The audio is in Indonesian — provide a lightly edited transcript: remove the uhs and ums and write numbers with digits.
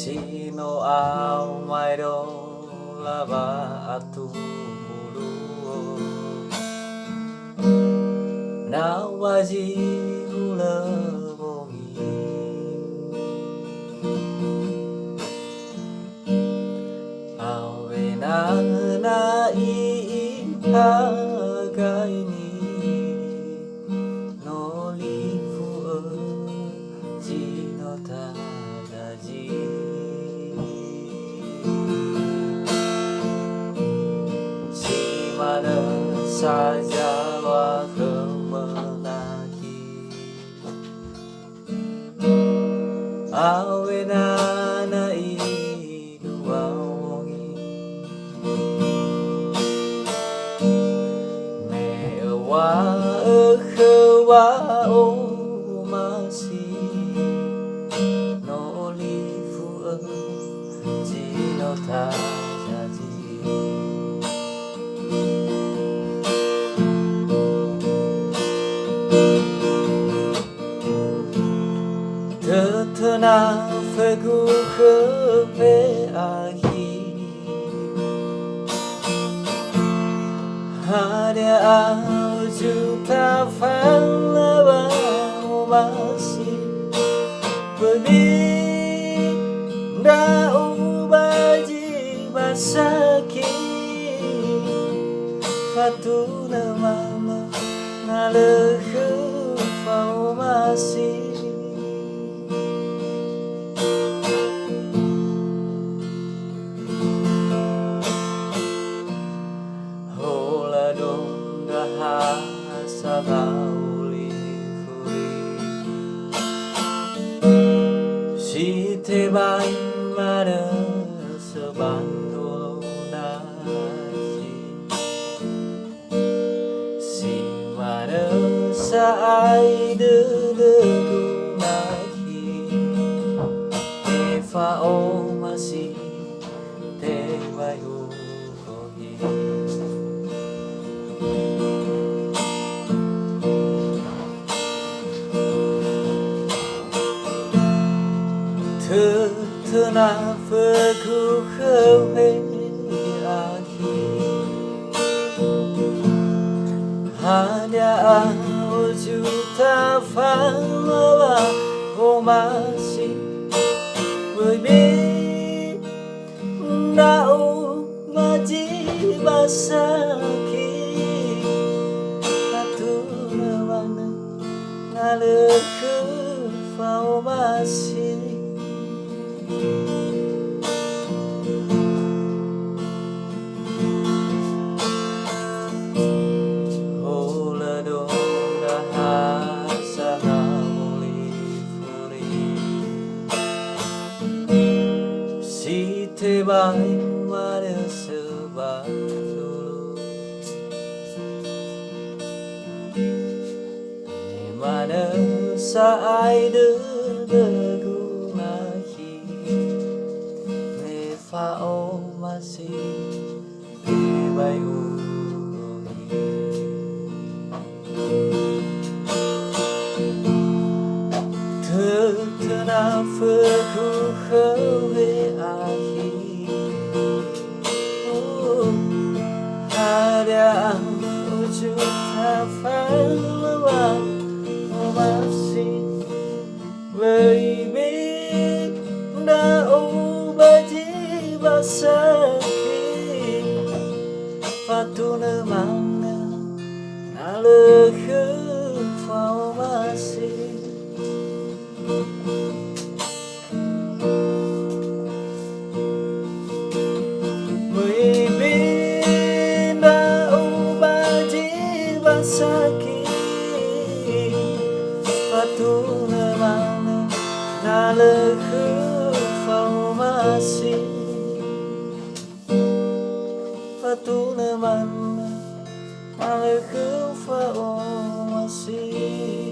Sino Amaedola Wa'atumbu Luo-cover awe na ihagai ni no lifu Sino tadaji si mana saja wa kemenaki awe na idua wongi me wa wa o masih no lifu Sino tadaji Tetena fegu kepe akhir Ada juta falawa masih Berbinda ubaji masaki Fatuna mama nalehu fau masih Sabauli furi si teman mana sebandul nasi si mana saai duduk nahi eva o masih tewai ukohi Tetena fegu kewe akhir Ada juta falawa o masih Berbinda ubaji basaki Hatuna mana naleku fau masih Hola donda hasa nauli furi si tebai mana sebandulu di mana saai degu Fao masih tebai ugohi Tetena fegu kewe akhir Ada juta falawa masih Berbinda ubaji basaki Fatuna mana nalehu fau masih Berbinda ubaji basaki Fatuna mana nalehu fau masih Fatuna mana nalehu fau masih